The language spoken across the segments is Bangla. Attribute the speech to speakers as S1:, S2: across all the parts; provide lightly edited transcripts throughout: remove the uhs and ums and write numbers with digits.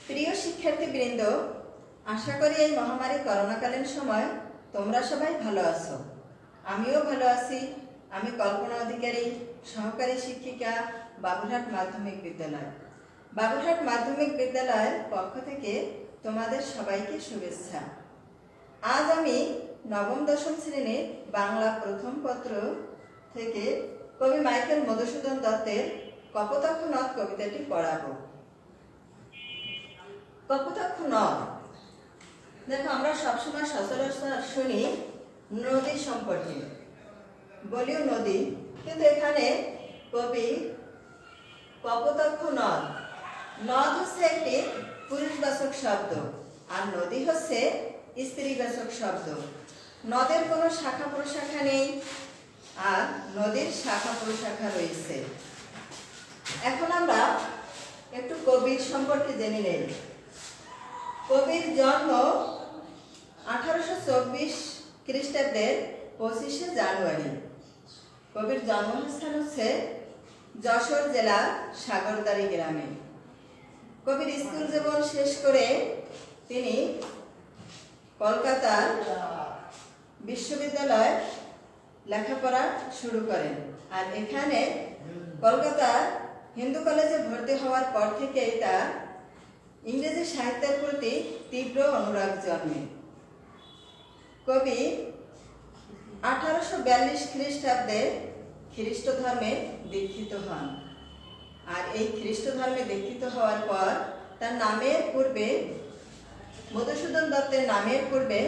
S1: প্রিয় শিক্ষার্থীবৃন্দ, আশা করি এই মহামারী করোনাকালীন সময় তোমরা সবাই ভালো আছো। আমিও ভালো আছি। আমি কল্পনা অধিকারী, সহকারী শিক্ষিকা, বাবুরহাট মাধ্যমিক বিদ্যালয়। বাবুরহাট মাধ্যমিক বিদ্যালয়ের পক্ষ থেকে তোমাদের সবাইকে শুভেচ্ছা। আজ আমি নবম দশম শ্রেণীর বাংলা প্রথম পত্র থেকে কবি মাইকেল মধুসূদন দত্তের কপোতাক্ষ নদ কবিতাটি পড়াবো। কপোতাক্ষ নদ, দেখো আমরা সবসময় সচরাচর শুনি নদী সম্পর্কে, বলিও নদী, কিন্তু এখানে কবি কপোতাক্ষ নদ, নদ হচ্ছে একটি পুরুষবাচক শব্দ আর নদী হচ্ছে স্ত্রীবাচক শব্দ। নদের কোনো শাখা প্রশাখা নেই আর নদীর শাখা প্রশাখা রয়েছে। এখন আমরা একটু কবির সম্পর্কে জেনে নেই। কবির জন্ম 1824 খ্রিস্টাব্দের 25শে জানুয়ারি। কবির জন্মস্থান হচ্ছে যশোর জেলার সাগরদাড়ি গ্রামে। কবির স্কুল জীবন শেষ করে তিনি কলকাতার বিশ্ববিদ্যালয়ে লেখাপড়া শুরু করেন। আর এখানে কলকাতার হিন্দু কলেজে ভর্তি হওয়ার পর থেকেই তার ইংরেজি সাহিত্যের প্রতি তীব্র অনুরাগ জন্মে। কবি 1842 খ্রিস্টাব্দে খ্রিস্ট ধর্মে দীক্ষিত হন। আর এই খ্রিস্ট ধর্মে দীক্ষিত হওয়ার পর তার নামের পূর্বে, মধুসূদন দত্তের নামের পূর্বে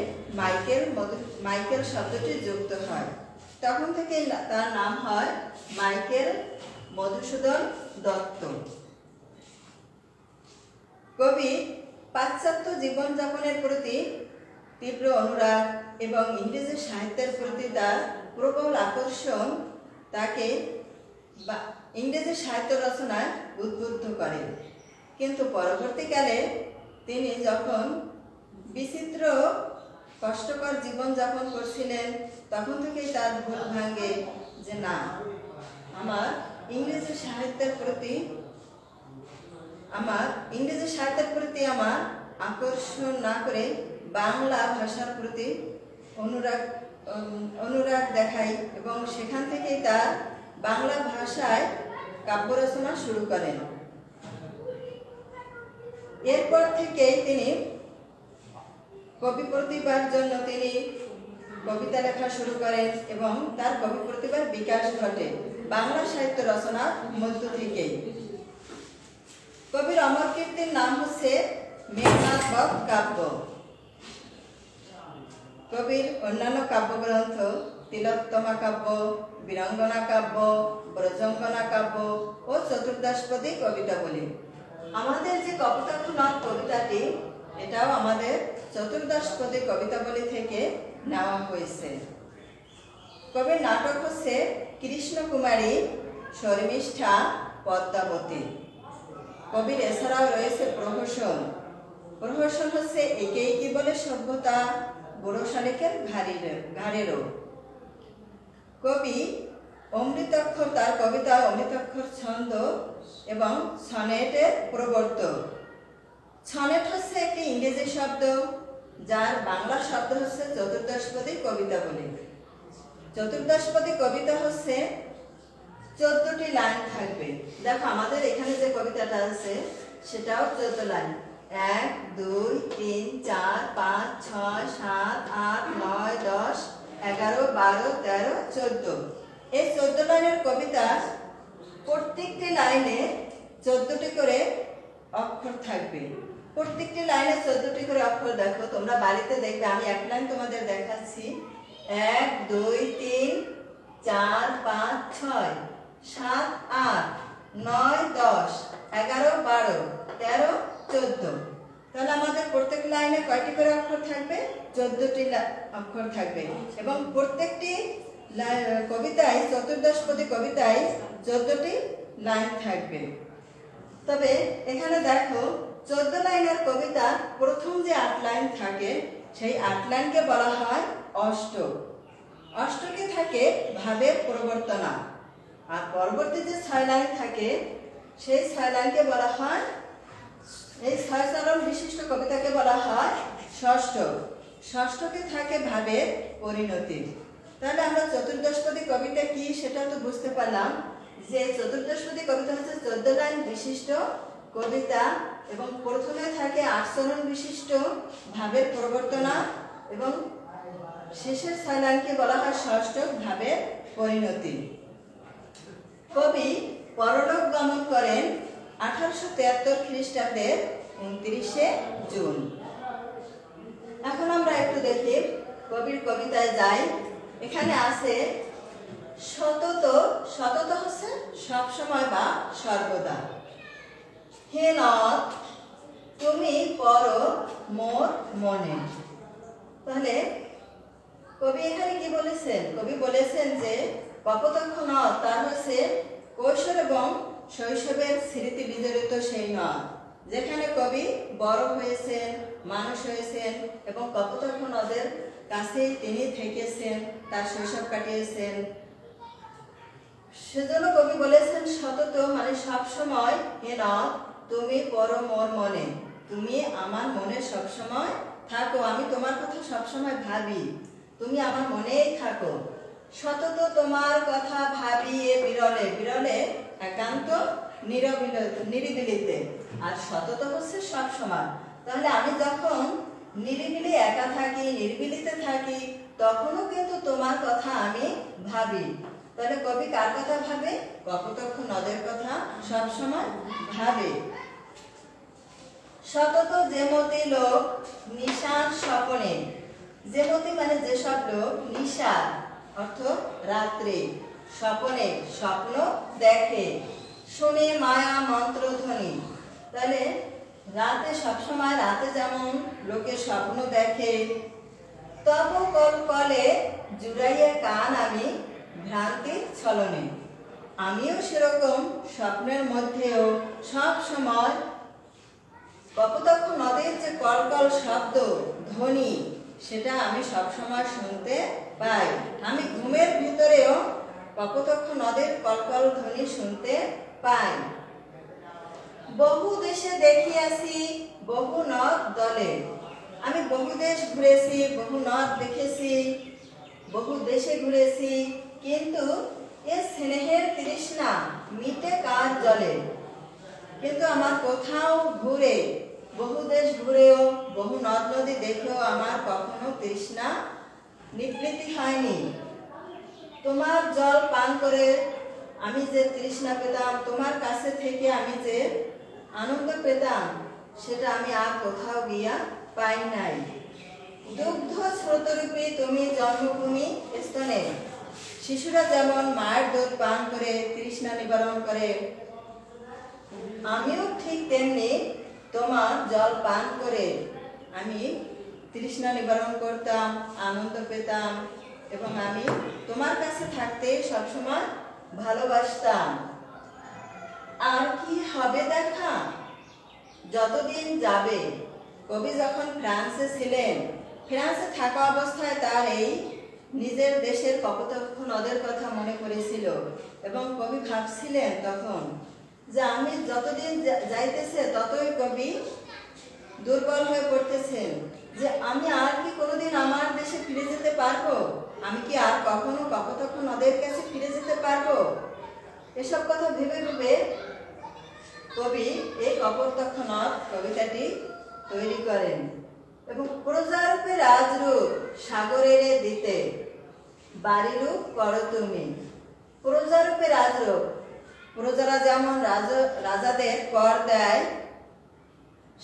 S1: মাইকেল শব্দটি যুক্ত হয়। তখন থেকে তার নাম হয় মাইকেল মধুসূদন দত্ত। কবি পাশ্চাত্য জীবনযাপনের প্রতি তীব্র অনুরাগ এবং ইংরেজি সাহিত্যের প্রতি তার প্রবল আকর্ষণ তাকে ইংরেজি সাহিত্য রচনায় উদ্বুদ্ধ করে। কিন্তু পরবর্তীকালে তিনি যখন বিচিত্র কষ্টকর জীবনযাপন করছিলেন, তখন থেকেই তার ভুল ভাঙে যে না, আমার ইংরেজি সাহিত্যের প্রতি আমার আকর্ষণ না করে বাংলা ভাষার প্রতি অনুরাগ দেখাই এবং সেখান থেকেই তার বাংলা ভাষায় কাব্য রচনা শুরু করেন। এরপর থেকেই তিনি কবি প্রতিভার জন্য তিনি কবিতা লেখা শুরু করেন এবং তার কবি প্রতিভার বিকাশ ঘটে বাংলা সাহিত্য রচনার মধ্য থেকেই। কবির অমর কীর্তির নাম হচ্ছে মেঘনাদ বধ কাব্য। কবির অন্যান্য কাব্যগ্রন্থ তিলোত্তমা কাব্য, বীরাঙ্গনা কাব্য, ব্রজঙ্গনা কাব্য ও চতুর্দশপদী কবিতাবলী। আমাদের যে কপোতাক্ষ নদ কবিতাটি, এটাও আমাদের চতুর্দশপদী কবিতাবলী থেকে নেওয়া হয়েছে। কবির নাটক হচ্ছে কৃষ্ণকুমারী, শর্মিষ্ঠা, পদ্মাবতী। কবির এছাড়াও রয়েছে প্রহসন। প্রহসন হচ্ছে একে একে বলে সভ্যতা, বুড়ো শালিকের ঘাড়েরও। কবি অমৃতাক্ষর, তার কবিতা অমৃতাক্ষর ছন্দ এবং সনেটের প্রবর্তক। সনেট হচ্ছে একটি ইংরেজি শব্দ, যার বাংলা শব্দ হচ্ছে চতুর্দশপদী কবিতা বলে। চতুর্দশপদী কবিতা হচ্ছে 14টি লাইন থাকবে। দেখো আমাদের এখানে যে কবিতাটা আছে সেটাও 14 লাইন। 1, 2, 3, 4, 5, 6, 7, 8, 9, 10, 11, 12, 13, 14। এই 14 লাইনের কবিতা প্রত্যেকটি লাইনে 14টি করে অক্ষর থাকবে। প্রত্যেকটি লাইনে 14টি করে অক্ষর। দেখো তোমরা বাড়িতে দেখবে, আমি এক লাইন তোমাদের দেখাচ্ছি। 1, 2, 3, 4, 5, 6, 7, 8, 9, 10, 11, 12, 13, 14। তাহলে আমাদের প্রত্যেক লাইনে কয়টি করে অক্ষর থাকবে? 14টি অক্ষর থাকবে। এবং প্রত্যেকটি কবিতায়, চতুর্দশপদী কবিতায় 14টি লাইন থাকবে। তবে এখানে দেখো 14 লাইনের কবিতা প্রথম যে 8 লাইন থাকে, সেই 8 লাইনকে বলা হয় অষ্টক। অষ্টকে থাকে ভাবের প্রবর্তনা। আর পরবর্তী যে 6 লাইন থাকে সেই 6 লাইনকে বলা হয়, এই 6 চরণ বিশিষ্ট কবিতাকে বলা হয় ষষ্ঠক। ষষ্ঠকে থাকে ভাবের পরিণতি। তাহলে আমরা চতুর্দশপদী কবিতা কি সেটা তো বুঝতে পারলাম, যে চতুর্দশপদী কবিতা হচ্ছে 14 লাইন বিশিষ্ট কবিতা এবং প্রথমে থাকে 8 চরণ বিশিষ্ট ভাবের প্রবর্তনা এবং শেষের 6 লাইনকে বলা হয় ষষ্ঠক ভাবের পরিণতি। কবি পরলোক গমন করেন 1873 খ্রিস্টাব্দের 29শে জুন। এখন আমরা একটু দেখি কবির কবিতায় যাই। এখানে আছে সতত, সতত হচ্ছে সব সময় বা সর্বদা। হে নথ তুমি পর মোর মনে। তাহলে কবি এখানে কি বলেছেন? কবি বলেছেন যে কপোতাক্ষ নদ তার হচ্ছে কৈশোর এবং শৈশবের স্মৃতি বিজড়িত সেই নদ, যেখানে কবি বড় হয়েছেন, মানুষ হয়েছেন এবং কপোতাক্ষ নদের কাছেই তিনি থেকেছেন, তার শৈশব কাটিয়েছেন। সেজন্য কবি বলেছেন সতত মানে সব সময়, হে নদ তুমি পর মোর মনে, তুমি আমার মনে সব সময় থাকো, আমি তোমার কথা সব সময় ভাবি, তুমি আমার মনেই থাকো। সতত তোমার কথা ভাবি এ বিরলে, বিরলে একান্ত নিরিবিলিতে, আর সতত হচ্ছে সব সময়। তাহলে আমি যখন নিরিবিলি একা থাকি, নিরিবিলিতে থাকি, তখনও কিন্তু তোমার কথা আমি ভাবি। তাহলে কবি কার কথা ভাবে? কপোতাক্ষ নদের কথা সব সময় ভাবে। সতত যেমতি লোক নিশার স্বপনে, যেমতি মানে যেসব লোক, নিশা অর্থ রাত্রে, স্বপনে স্বপ্ন দেখে, শুনে মায়া মন্ত্র ধ্বনি। তাহলে রাতে সবসময়, রাতে যেমন লোকে স্বপ্ন দেখে, তব কল কলে জুড়াইয়া কান আমি ভ্রান্তি ছলনে, আমিও সেরকম স্বপ্নের মধ্যেও সব সময় কপোতাক্ষ নদের যে কলকল শব্দ ধ্বনি সেটা আমি সব সময় শুনতে পাই। আমি ঘুমের ভিতরেও কপোতাক্ষ নদের কলকল ধ্বনি শুনতে পাই। বহু দেশে দেখিয়াছি বহু নদ দলে, আমি বহু দেশ ঘুরেছি, বহু নদ দেখেছি, বহু দেশে ঘুরেছি, কিন্তু এ স্নেহের তৃষ্ণা মিটে কার জলে। কিন্তু আমার কোথাও ঘুরে, বহু দেশ ঘুরেও, বহু নদ নদী দেখেও আমার কখনো তৃষ্ণা নিবৃত্তি হয়নি। তোমার জল পান করে আমি যে তৃষ্ণা পেতাম, তোমার কাছে থেকে আমি যে আনন্দ পেতাম, সেটা আমি আর কোথাও গিয়া পাই নাই। দুগ্ধ স্রোতরূপী তুমি জন্মভূমি স্তনে, শিশুরা যেমন মায়ের দুধ পান করে তৃষ্ণা নিবারণ করে, আমিও ঠিক তেমনি তোমার জল পান করে আমি তৃষ্ণা নিবারণ করতাম, আনন্দ পেতাম এবং আমি তোমার কাছে থাকতে সবসময় ভালোবাসতাম। আর কি হবে দেখা যতদিন যাবে। কবি যখন ফ্রান্সে ছিলেন, ফ্রান্সে থাকা অবস্থায় তার এই নিজের দেশের কপোতাক্ষ নদের কথা মনে পড়েছিল এবং কবি ভাবছিলেন তখন যে আমি যতদিন যাইতেছে ততই কবি দুর্বল হয়ে পড়তেছেন, যে আমি আর কি কোনোদিন আমার দেশে ফিরে যেতে পারবো, আমি কি আর কখনো কপোতাক্ষ নদের কাছে ফিরে যেতে পারবো। এসব কথা ভেবে ভেবে কবি এই কপোতাক্ষ নদ কবিতাটি তৈরি করেন এবং প্রজারূপে রাজরূপ সাগরের দিতে বাড়িরূপ করো তুমি। প্রজারূপে রাজরূপ, প্রজারা যেমন রাজাদের কর দেয়,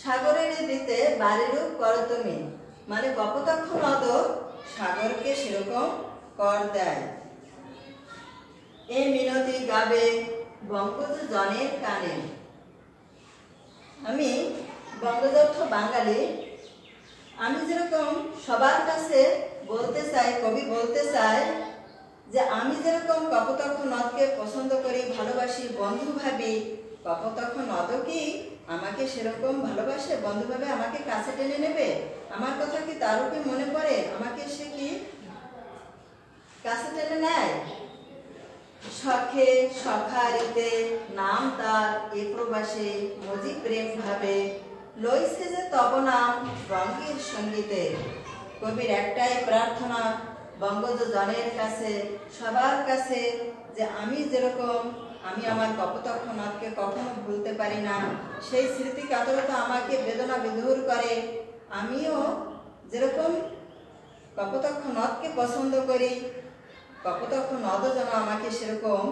S1: সাগরের দিতে বাড়িরূপ করো তুমি, মানে কপোতাক্ষ নদ সাগরকে সেরকম কর দেয়। এ মিনতি গাবে বঙ্গজ জনের কানে। আমি বঙ্গদত্ত বাঙালি, আমি যেরকম সবার কাছে বলতে চাই, কবি বলতে চাই যে আমি যেরকম কপোতাক্ষ নদকে পছন্দ করি, ভালোবাসি, বন্ধু ভাবি, কপোতাক্ষ নদও কি আমাকে সেরকম ভালোবাসে, বন্ধুভাবে আমাকে কাছে টেনে নেবে, আমার কথা কি তারও কি মনে পড়ে, আমাকে সে কি কাছে টেনে নেয়। শখে সখারিতে নাম তার এ প্রবাসে মজি প্রেম ভাবে লইছে যে তব নাম বঙ্গের সঙ্গীতে। কবির একটাই প্রার্থনা বঙ্গজ জনের কাছে, সবার কাছে, যে আমি যেরকম আমি আমার কপোতক্ষনাথকে কখনো ভুলতে পারি না। সেই স্মৃতি কাতরতা আমাকে বেদনা বিধুর করে। আমিও যেরকম কপোতক্ষনাথকে পছন্দ করি, কপোতক্ষনাথও যেন আমাকে সেরকম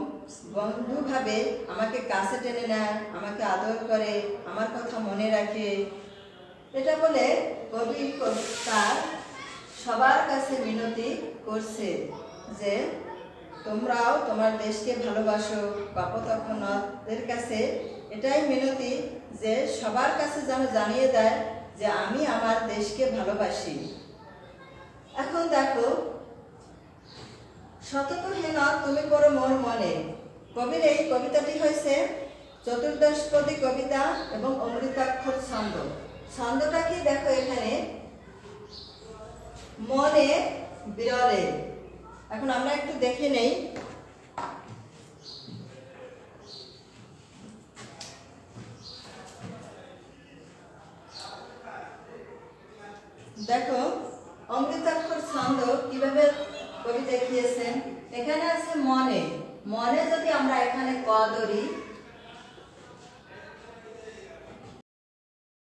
S1: বন্ধুভাবে আমাকে কাছে টেনে নেয়, আমাকে আদর করে, আমার কথা মনে রাখে। এটা বলে কবি তার সবার কাছে মিনতি করছে যে তোমরাও তোমার দেশকে ভালোবাসো। কপোতক্ষনাথদের কাছে এটাই মিনতি যে সবার কাছে যেন জানিয়ে দেয় যে আমি আমার দেশকে ভালোবাসি। এখন দেখো, সতত হেন তুমি করো মোর মনে। কবির এই কবিতাটি হয়েছে চতুর্দশপদী কবিতা এবং অমৃতাক্ষর ছন্দ। ছন্দটা কি দেখো এখানে, মনে বিরলে। এখন আমরা একটু দেখে নেই। দেখো অমৃতাক্ষর ছন্দ কিভাবে কবি দেখিয়েছেন। এখানে আছে মনে, মনে যদি আমরা এখানে ক ধরি